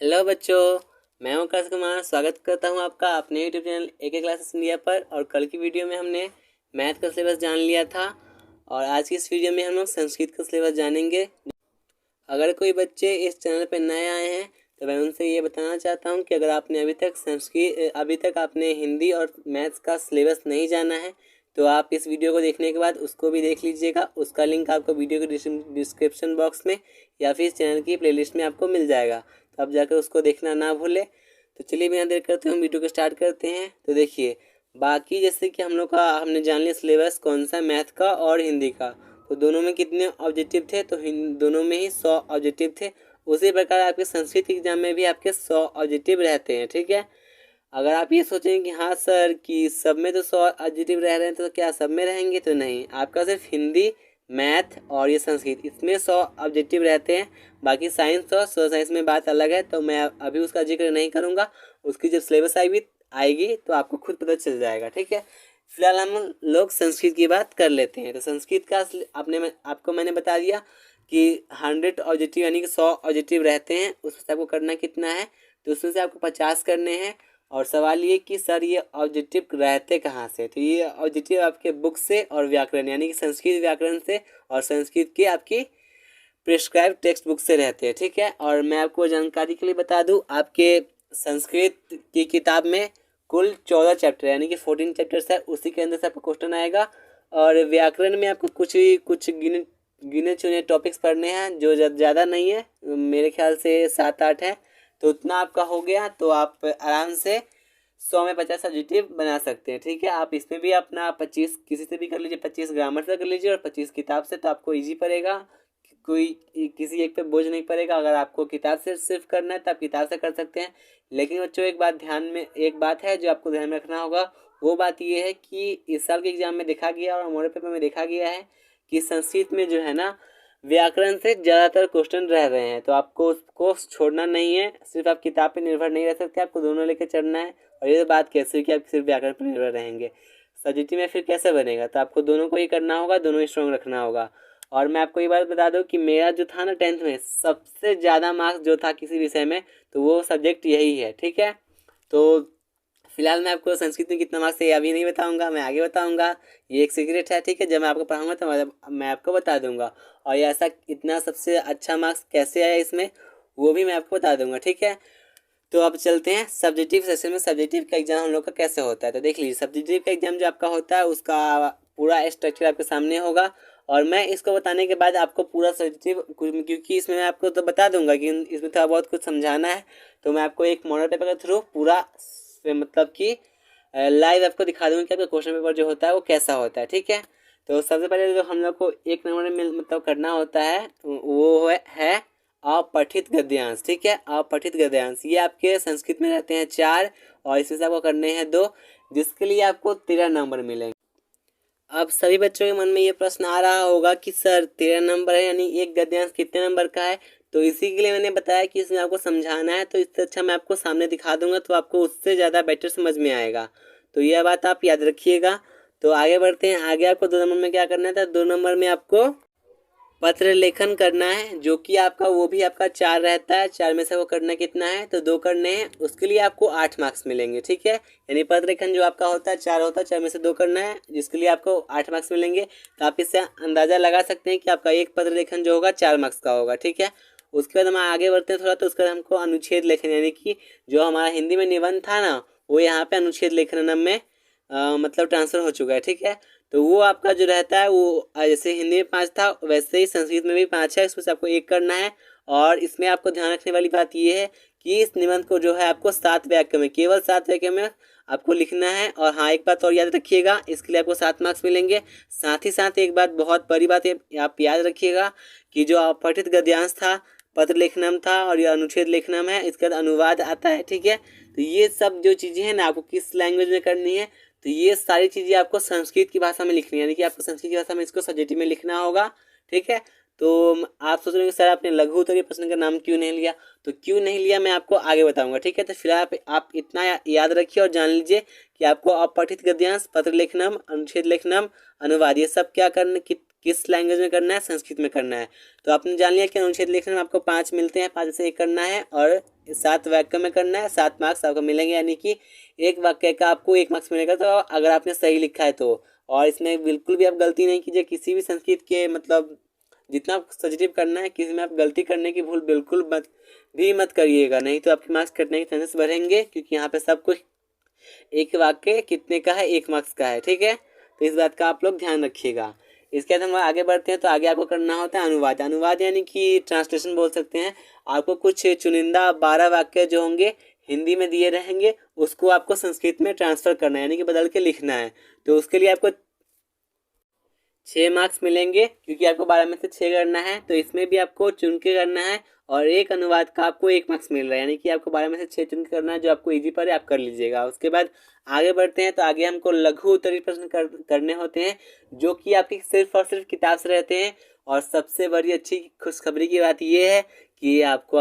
Hello बच्चों, मैं हूं आकाश कुमार। स्वागत करता हूं आपका अपने यूट्यूब चैनल एक क्लासेस इंडिया पर। और कल की वीडियो में हमने मैथ का सिलेबस जान लिया था और आज की इस वीडियो में हम लोग संस्कृत का सिलेबस जानेंगे। अगर कोई बच्चे इस चैनल पर नए आए हैं तो मैं उनसे ये बताना चाहता हूं कि अगर आपने अभी तक आपने हिंदी और मैथ्स का सिलेबस नहीं जाना है तो आप इस वीडियो को देखने के बाद उसको भी देख लीजिएगा। उसका लिंक आपको वीडियो के डिस्क्रिप्शन बॉक्स में या फिर इस चैनल की प्लेलिस्ट में आपको मिल जाएगा, तो आप जाकर उसको देखना ना भूलें। तो चलिए बिना देर करते हम वीडियो को स्टार्ट करते हैं। तो देखिए, बाकी जैसे कि हमने जान लिया सिलेबस कौन सा, मैथ का और हिंदी का। तो दोनों में कितने ऑब्जेक्टिव थे? तो दोनों में ही 100 ऑब्जेक्टिव थे। उसी प्रकार आपके संस्कृत एग्जाम में भी आपके 100 ऑब्जेक्टिव रहते हैं, ठीक है। अगर आप ये सोचें कि हाँ सर कि सब में तो 100 ऑब्जेक्टिव रह रहे हैं, तो क्या सब में रहेंगे? तो नहीं, आपका सिर्फ हिंदी, मैथ और ये संस्कृत, इसमें 100 ऑब्जेक्टिव रहते हैं। बाकी साइंस और सोशल साइंस में बात अलग है, तो मैं अभी उसका जिक्र नहीं करूँगा। उसकी जब सिलेबस आएगी तो आपको खुद पता चल जाएगा, ठीक है। फिलहाल हम लोग संस्कृत की बात कर लेते हैं। तो संस्कृत का आपको मैंने बता दिया कि 100 ऑब्जेक्टिव यानी कि 100 ऑब्जेक्टिव रहते हैं। उसमें आपको करना कितना है? तो उसमें से आपको 50 करने हैं। और सवाल ये कि सर ये ऑब्जेक्टिव रहते कहाँ से? तो ये ऑब्जेक्टिव आपके बुक से और व्याकरण यानी कि संस्कृत व्याकरण से और संस्कृत की आपकी प्रिस्क्राइब टेक्स्ट बुक से रहते हैं, ठीक है। और मैं आपको जानकारी के लिए बता दूं, आपके संस्कृत की किताब में कुल 14 चैप्टर यानी कि 14 चैप्टर्स है, उसी के अंदर से आपका क्वेश्चन आएगा। और व्याकरण में आपको कुछ गिने चुने टॉपिक्स पढ़ने हैं, जो ज़्यादा नहीं है, मेरे ख्याल से 7-8 है। तो उतना आपका हो गया, तो आप आराम से 100 में 50 ऑब्जेक्टिव बना सकते हैं, ठीक है। आप इसमें भी अपना 25 किसी से भी कर लीजिए, 25 ग्रामर से कर लीजिए और 25 किताब से, तो आपको ईजी पड़ेगा। कोई किसी एक पे बोझ नहीं पड़ेगा। अगर आपको किताब से सिर्फ करना है तो आप किताब से कर सकते हैं। लेकिन बच्चों एक बात है जो आपको ध्यान में रखना होगा। वो बात ये है कि इस साल के एग्जाम में देखा गया और मॉडल पेपर में देखा गया है कि संस्कृत में जो है ना, व्याकरण से ज़्यादातर क्वेश्चन रह रहे हैं। तो आपको उसको छोड़ना नहीं है, सिर्फ आप किताब पे निर्भर नहीं रह सकते, आपको दोनों लेकर चलना है। और ये बात कैसे हुई कि आप सिर्फ व्याकरण पर निर्भर रहेंगे? सब्जेक्टिव में फिर कैसे बनेगा? तो आपको दोनों को ही करना होगा, दोनों ही स्ट्रॉन्ग रखना होगा। और मैं आपको ये बात बता दूं कि मेरा जो था ना 10th में सबसे ज़्यादा मार्क्स जो था किसी विषय में, तो वो सब्जेक्ट यही है, ठीक है। तो फिलहाल मैं आपको संस्कृत में कितना मार्क्स है अभी नहीं बताऊंगा, मैं आगे बताऊंगा। ये एक सीक्रेट है, ठीक है। जब मैं आपको पढ़ाऊंगा तो मैं आपको बता दूंगा। और ये ऐसा इतना सबसे अच्छा मार्क्स कैसे आया इसमें, वो भी मैं आपको बता दूंगा, ठीक है। तो अब चलते हैं सब्जेक्टिव सेशन में। सब्जेक्टिव का एग्जाम हम लोग का कैसे होता है? तो देख लीजिए, सब्जेक्टिव का एग्जाम जो आपका होता है उसका पूरा स्ट्रक्चर आपके सामने होगा। और मैं इसको बताने के बाद आपको पूरा सब्जेक्टिव, क्योंकि इसमें मैं आपको तो बता दूंगा कि इसमें थोड़ा बहुत कुछ समझाना है, तो मैं आपको एक मॉडल पेपर के थ्रू पूरा मतलब कि लाइव आपको दिखा दूंगा कि आपका क्वेश्चन पेपर जो होता है वो कैसा होता है, ठीक है। तो सबसे पहले जो हम लोग को एक नंबर में मतलब करना होता है वो है अपठित गद्यांश, ठीक है। अपठित गद्यांश ये आपके संस्कृत में रहते हैं 4 और इसमें से आपको करने हैं 2, जिसके लिए आपको 13 नंबर मिलेंगे। अब सभी बच्चों के मन में ये प्रश्न आ रहा होगा कि सर 13 नंबर है यानी एक गद्यांश कितने नंबर का है? तो इसी के लिए मैंने बताया कि इसमें आपको समझाना है, तो इससे अच्छा मैं आपको सामने दिखा दूंगा, तो आपको उससे ज़्यादा बेटर समझ में आएगा। तो यह बात आप याद रखिएगा। तो आगे बढ़ते हैं। आगे आपको 2 नंबर में क्या करना था? 2 नंबर में आपको पत्र लेखन करना है, जो कि आपका वो भी आपका 4 रहता है। 4 में से वो करना कितना है? तो 2 करने हैं। उसके लिए आपको 8 मार्क्स मिलेंगे, ठीक है। यानी पत्र लेखन जो आपका होता है 4 होता है, 4 में से 2 करना है, जिसके लिए आपको 8 मार्क्स मिलेंगे। तो आप इससे अंदाज़ा लगा सकते हैं कि आपका एक पत्र लेखन जो होगा 4 मार्क्स का होगा, ठीक है। उसके बाद हम आगे बढ़ते हैं थोड़ा, तो उसके बाद हमको अनुच्छेद लेखन यानी कि जो हमारा हिंदी में निबंध था ना, वो यहाँ पे अनुच्छेद लेखन में मतलब ट्रांसफ़र हो चुका है, ठीक है। तो वो आपका जो रहता है वो जैसे हिंदी में 5 था वैसे ही संस्कृत में भी 5 है। इसमें से आपको 1 करना है। और इसमें आपको ध्यान रखने वाली बात ये है कि इस निबंध को जो है आपको 7 वाक्य में, केवल 7 वाक्य में आपको लिखना है। और हाँ, एक बात और याद रखिएगा, इसके लिए आपको 7 मार्क्स मिलेंगे। साथ ही साथ एक बात, बहुत बड़ी बात आप याद रखिएगा कि जो अपठित गद्यांश था, पत्र लेखनम था और यह अनुच्छेद लेखनम है, इसके बाद अनुवाद आता है, ठीक है। तो ये सब जो चीज़ें हैं ना, आपको किस लैंग्वेज में करनी है, तो ये सारी चीज़ें आपको संस्कृत की भाषा में लिखनी है, यानी कि आपको संस्कृत की भाषा में इसको सब्जेक्टिव में लिखना होगा, ठीक है। तो आप सोच रहे हैं कि सर आपने लघु उत्तरीय प्रश्न का नाम क्यों नहीं लिया? तो क्यों नहीं लिया मैं आपको आगे बताऊंगा, ठीक है। तो फिलहाल आप इतना याद रखिए और जान लीजिए कि आपको अपठित गद्यांश, पत्र लेखनम, अनुच्छेद लेखनम, अनुवाद, ये सब क्या करना, किस लैंग्वेज में करना है? संस्कृत में करना है। तो आपने जान लिया कि अनुच्छेद लेखन में आपको 5 मिलते हैं, 5 से 1 करना है और 7 वाक्य में करना है, 7 मार्क्स आपको मिलेंगे। यानी कि एक वाक्य का आपको 1 मार्क्स मिलेगा, तो अगर आपने सही लिखा है तो। और इसमें बिल्कुल भी आप गलती नहीं कीजिए, किसी भी संस्कृत के मतलब जितना आपको सजेटिव करना है, किसी में आप गलती करने की भूल बिल्कुल मत करिएगा, नहीं तो आपके मार्क्स कटने के चांसेस बढ़ेंगे, क्योंकि यहाँ पे सब कुछ एक वाक्य कितने का है, 1 मार्क्स का है, ठीक है। तो इस बात का आप लोग ध्यान रखिएगा। इसके बाद हम आगे बढ़ते हैं, तो आगे आपको करना होता है अनुवाद। अनुवाद यानी कि ट्रांसलेशन बोल सकते हैं। आपको कुछ चुनिंदा 12 वाक्य जो होंगे हिंदी में दिए रहेंगे, उसको आपको संस्कृत में ट्रांसफर करना है, यानी कि बदल के लिखना है। तो उसके लिए आपको 6 मार्क्स मिलेंगे, क्योंकि आपको 12 में से 6 करना है, तो इसमें भी आपको चुन के करना है। और एक अनुवाद का आपको 1 मार्क्स मिल रहा है, यानी कि आपको 12 में से 6 चुन के करना है, जो आपको इजी पड़े आप कर लीजिएगा। उसके बाद आगे बढ़ते हैं, तो आगे हमको लघु उत्तरीय प्रश्न करने होते हैं, जो कि आपकी सिर्फ और सिर्फ किताब से रहते हैं। और सबसे बड़ी अच्छी खुशखबरी की बात यह है कि आपको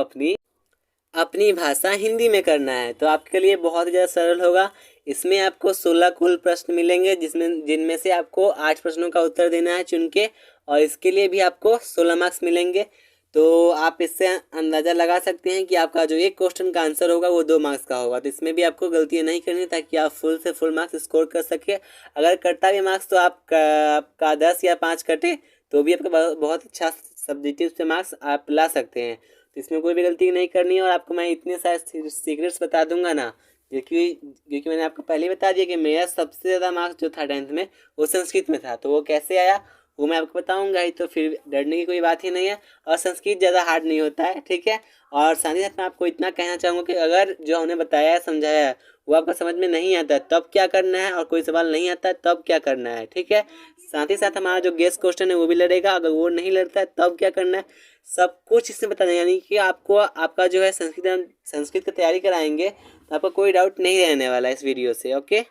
अपनी भाषा हिंदी में करना है, तो आपके लिए बहुत ही ज़्यादा सरल होगा। इसमें आपको 16 कुल प्रश्न मिलेंगे, जिनमें से आपको 8 प्रश्नों का उत्तर देना है चुन के, और इसके लिए भी आपको 16 मार्क्स मिलेंगे। तो आप इससे अंदाज़ा लगा सकते हैं कि आपका जो एक क्वेश्चन का आंसर होगा वो 2 मार्क्स का होगा। तो इसमें भी आपको गलतियाँ नहीं करनी, ताकि आप फुल से फुल मार्क्स स्कोर कर सके। अगर कटता भी मार्क्स तो आपका 10 या 5 कटे तो भी आपका बहुत अच्छा सब्जेक्टिव से मार्क्स आप ला सकते हैं। तो इसमें कोई भी गलती नहीं करनी है। और आपको मैं इतने सारे सीक्रेट्स बता दूंगा ना, क्योंकि मैंने आपको पहले ही बता दिया कि मेरा सबसे ज़्यादा मार्क्स जो था 10th में वो संस्कृत में था, तो वो कैसे आया वो मैं आपको बताऊंगा ही। तो फिर डरने की कोई बात ही नहीं है, और संस्कृत ज़्यादा हार्ड नहीं होता है, ठीक है। और साथ ही साथ मैं आपको इतना कहना चाहूँगा कि अगर जो हमने बताया है समझाया है वो आपको समझ में नहीं आता है तब क्या करना है, और कोई सवाल नहीं आता है तब क्या करना है, ठीक है। साथ ही साथ हमारा जो गेस क्वेश्चन है वो भी लड़ेगा, अगर वो नहीं लड़ता है तब क्या करना है, सब कुछ इसमें बता दें। यानी कि आपको आपका जो है संस्कृत की तैयारी कराएंगे, तो आपको कोई डाउट नहीं रहने वाला इस वीडियो से, ओके।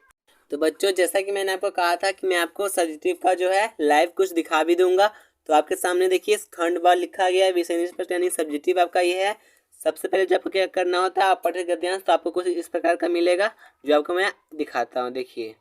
तो बच्चों, जैसा कि मैंने आपको कहा था कि मैं आपको सब्जेक्टिव का जो है लाइव कुछ दिखा भी दूंगा, तो आपके सामने देखिए खंड बार लिखा गया है, विषय निष्पक्ष यानी सब्जेक्टिव आपका ये है। सबसे पहले जो आपको क्या करना होता है, आप पढ़े गद्यांश, तो आपको कुछ इस प्रकार का मिलेगा, जो आपको मैं दिखाता हूँ। देखिए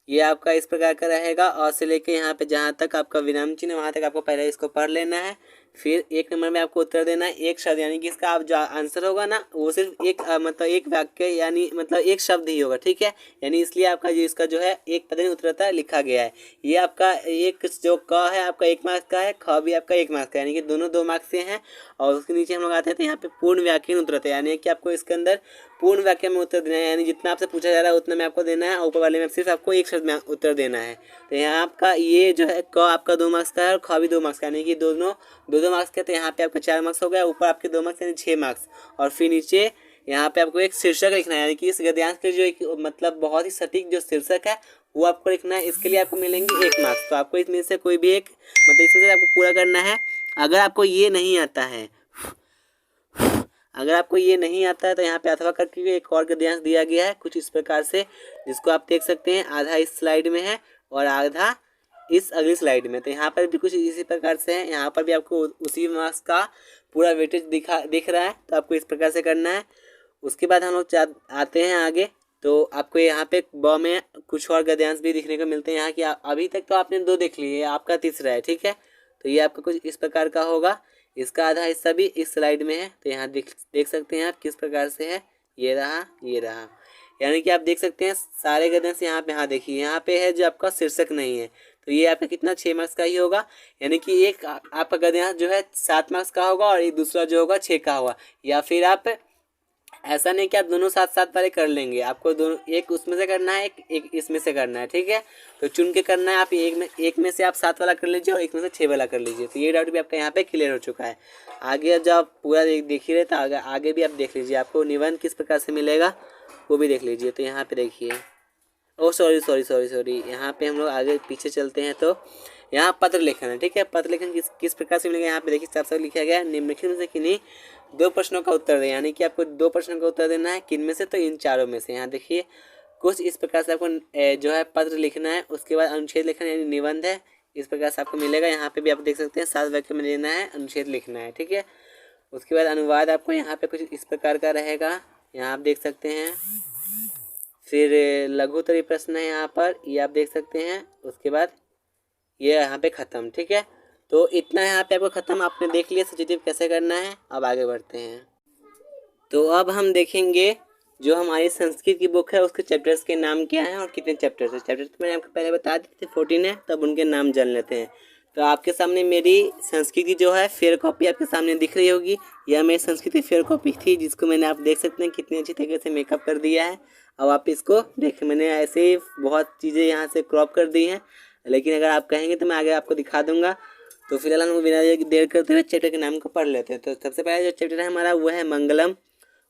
ये आपका इस प्रकार का रहेगा, और से लेके यहाँ पे जहाँ तक आपका विराम चिन्ह वहाँ तक आपको पहले इसको पढ़ लेना है। फिर 1 नंबर में आपको उत्तर देना है एक शब्द, यानी कि इसका आप जो आंसर होगा ना वो सिर्फ एक मतलब एक वाक्य यानी मतलब एक शब्द ही होगा, ठीक है। यानी इसलिए आपका जो इसका जो है एक पद नहीं उत्तरता लिखा गया है। ये आपका एक जो क है आपका 1 मार्क्स का है, ख भी आपका 1 मार्क्स का है, यानी कि दोनों 2 मार्क्स से हैं। और उसके नीचे हम लोग आते हैं तो यहाँ पे पूर्ण वाक्य उत्तरता है, यानी कि आपको इसके अंदर पूर्ण वाक्य में उत्तर देना है, यानी जितना आपसे पूछा जा रहा है उतना में आपको देना है, और ऊपर वाले में सिर्फ आपको एक शब्द में उत्तर देना है। तो यहाँ आपका ये जो है क आपका 2 मार्क्स का है, और ख भी 2 मार्क्स का, यानी कि दोनों 2-2 मार्क्स का। तो यहाँ पे आपका 4 मार्क्स हो गया, ऊपर आपके 2 मार्क्स यानी 6 मार्क्स। और फिर नीचे यहाँ पे आपको एक शीर्षक लिखना है, यानी कि इस गद्यांश के जो एक मतलब बहुत ही सटीक जो शीर्षक है वो आपको लिखना है। इसके लिए आपको मिलेंगे 1 मार्क्स। तो आपको इसमें से कोई भी एक मतलब इसमें से आपको पूरा करना है। अगर आपको ये नहीं आता है तो यहाँ पे अथवा करके एक और गद्यांश दिया गया है कुछ इस प्रकार से, जिसको आप देख सकते हैं। आधा इस स्लाइड में है और आधा इस अगली स्लाइड में। तो यहाँ पर भी कुछ इसी प्रकार से है, यहाँ पर भी आपको उसी मार्क्स का पूरा वेटेज दिख रहा है, तो आपको इस प्रकार से करना है। उसके बाद हम लोग आते हैं आगे, तो आपको यहाँ पे ब में कुछ और गद्यांश भी दिखने को मिलते हैं। यहाँ की अभी तक तो आपने 2 देख लिए, आपका तीसरा है, ठीक है। तो ये आपका कुछ इस प्रकार का होगा, इसका आधा हिस्सा भी इस स्लाइड में है। तो यहाँ देख सकते हैं आप किस प्रकार से है, ये रहा। यानी कि आप देख सकते हैं सारे गद्यांश यहाँ पे। हाँ देखिए यहाँ पे है जो आपका शीर्षक नहीं है, तो ये आपका कितना 6 मार्क्स का ही होगा। यानी कि एक आपका गद्यांश जो है 7 मार्क्स का होगा, और एक दूसरा जो होगा 6 का होगा। या फिर आप ऐसा नहीं कि आप दोनों साथ साथ वाले कर लेंगे, आपको दोनों एक उसमें से करना है, एक इसमें से करना है, ठीक है। तो चुन के करना है, आप एक में से आप 7 वाला कर लीजिए और एक में से 6 वाला कर लीजिए। तो ये डाउट भी आपका यहाँ पे क्लियर हो चुका है। आगे जब आप पूरा देख ही रहे तो आगे भी आप देख लीजिए, आपको निबंध किस प्रकार से मिलेगा वो भी देख लीजिए। तो यहाँ पे देखिए, ओ सॉरी, यहाँ पे हम लोग आगे पीछे चलते हैं। तो यहाँ पत्र लेखन है, ठीक है। पत्र लेखन किस प्रकार से मिलेगा, यहाँ पे देखिए साफ लिखा गया है, निम्नलिखित में से किन्हीं 2 प्रश्नों का उत्तर दें। यानी कि आपको 2 प्रश्नों का उत्तर देना है, किन में से, तो इन चारों में से। यहाँ देखिए कुछ इस प्रकार से आपको जो है पत्र लिखना है। उसके बाद अनुच्छेद लेखन यानी निबंध है, इस प्रकार से आपको मिलेगा। यहाँ पे भी आप देख सकते हैं 7 वाक्य में लेना है, अनुच्छेद लिखना है, ठीक है। उसके बाद अनुवाद आपको यहाँ पे कुछ इस प्रकार का रहेगा, यहाँ आप देख सकते हैं। फिर लघु उत्तरीय प्रश्न है यहाँ पर, ये आप देख सकते हैं। उसके बाद ये यहाँ पे ख़त्म, ठीक है। तो इतना यहाँ पे आपको ख़त्म, आपने देख लिया सब्जेक्टिव कैसे करना है। अब आगे बढ़ते हैं। तो अब हम देखेंगे जो हमारी संस्कृत की बुक है उसके चैप्टर्स के नाम क्या हैं और कितने चैप्टर्स हैं। चैप्टर्स मैंने आपको पहले बता दिए थे 14 है, तब उनके नाम जान लेते हैं। तो आपके सामने मेरी संस्कृत की जो है फेयर कॉपी आपके सामने दिख रही होगी। यह मेरी संस्कृत की फेयर कॉपी थी जिसको मैंने आप देख सकते हैं कितनी अच्छी तरीके से मेकअप कर दिया है। अब आप इसको देख, मैंने ऐसे ही बहुत चीज़ें यहाँ से क्रॉप कर दी हैं, लेकिन अगर आप कहेंगे तो मैं आगे आपको दिखा दूंगा। तो फिलहाल हम बिना देर करते हुए चैप्टर के नाम को पढ़ लेते हैं। तो सबसे पहले जो चैप्टर है हमारा वो है मंगलम।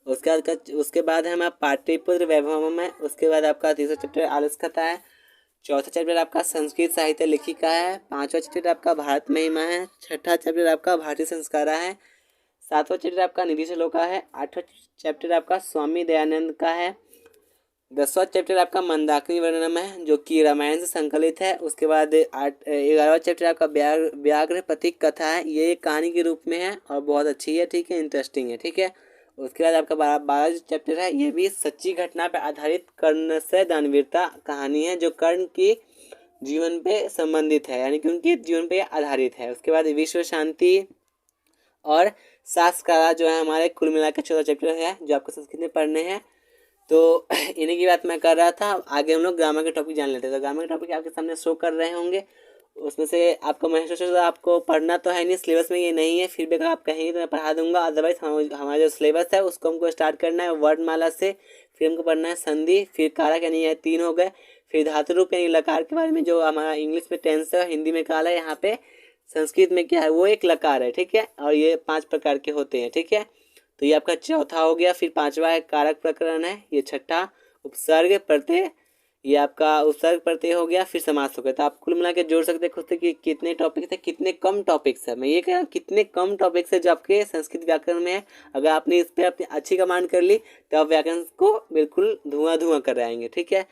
उसके बाद है हमारा पाटलिपुत्र वैभवम है। उसके बाद आपका तीसरा चैप्टर आलस्कता है। चौथा चैप्टर आपका संस्कृत साहित्य लेखिका है। पांचवा चैप्टर आपका भारत महिमा है। छठा चैप्टर आपका भारतीय संस्कारा है। सातवां चैप्टर आपका निधि श्लोका है। आठवां चैप्टर आपका स्वामी दयानंद का है। 10वां चैप्टर आपका मंदाकिनी वर्णनम है जो कि रामायण से संकलित है। उसके बाद 11वां चैप्टर आपका व्याघ्र प्रतीक कथा है। ये कहानी के रूप में है और बहुत अच्छी है, ठीक है, इंटरेस्टिंग है, ठीक है। उसके बाद आपका 12 चैप्टर है, ये भी सच्ची घटना पर आधारित कर्ण से दानवीरता कहानी है जो कर्ण की जीवन पे संबंधित है, यानी कि उनके जीवन पे आधारित है। उसके बाद विश्व शांति और संस्कारा जो है हमारे कुल मिला के 14 चैप्टर है जो आपको संस्कृत में पढ़ने हैं। तो इन्हीं की बात मैं कर रहा था। आगे हम लोग ग्रामर के टॉपिक जान लेते हैं। तो ग्रामर के टॉपिक आपके सामने शो कर रहे होंगे। उसमें से आपको महसूस होगा आपको पढ़ना तो है नहीं, सिलेबस में ये नहीं है, फिर भी अगर आप कहेंगे तो मैं पढ़ा दूंगा। अदरवाइज हमारा जो सिलेबस है उसको हमको स्टार्ट करना है वर्णमाला से, फिर हमको पढ़ना है संधि, फिर कारक यानी ये 3 हो गए, फिर धातु रूप यानी लकार के बारे में जो हमारा इंग्लिश में टेंस है, हिंदी में काल है, यहाँ पे संस्कृत में क्या है वो एक लकार है, ठीक है। और ये 5 प्रकार के होते हैं, ठीक है। तो ये आपका चौथा हो गया। फिर 5वां है कारक प्रकरण है। ये छठा उपसर्ग प्रत्यय, ये आपका उपसर्ग प्रत्यय हो गया। फिर समास हो गया। तो आप कुल मिला के जोड़ सकते हैं खुद से कि कितने टॉपिक थे, कितने कम टॉपिक्स है। मैं ये कह रहा हूँ कितने कम टॉपिक्स है जो आपके संस्कृत व्याकरण में है। अगर आपने इस पर अपनी अच्छी कमांड कर ली तो आप व्याकरण को बिल्कुल धुआं कर आएंगे, ठीक है।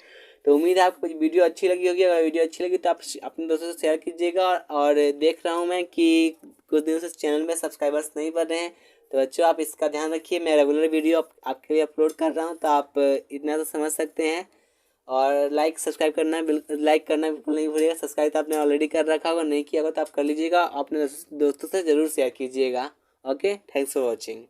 तो उम्मीद है आपको वीडियो अच्छी लगी होगी। अगर वीडियो अच्छी लगी तो आप अपने दोस्तों से शेयर कीजिएगा। और देख रहा हूँ मैं कि कुछ दिनों से चैनल में सब्सक्राइबर्स नहीं बढ़ रहे हैं, तो बच्चों आप इसका ध्यान रखिए। मैं रेगुलर वीडियो आपके लिए अपलोड कर रहा हूँ, तो आप इतना तो समझ सकते हैं। और सब्सक्राइब करना लाइक करना बिल्कुल नहीं भूलिएगा। सब्सक्राइब तो आपने ऑलरेडी कर रखा होगा, नहीं किया होगा तो आप कर लीजिएगा। अपने दोस्तों से ज़रूर शेयर कीजिएगा। Okay, thanks for watching.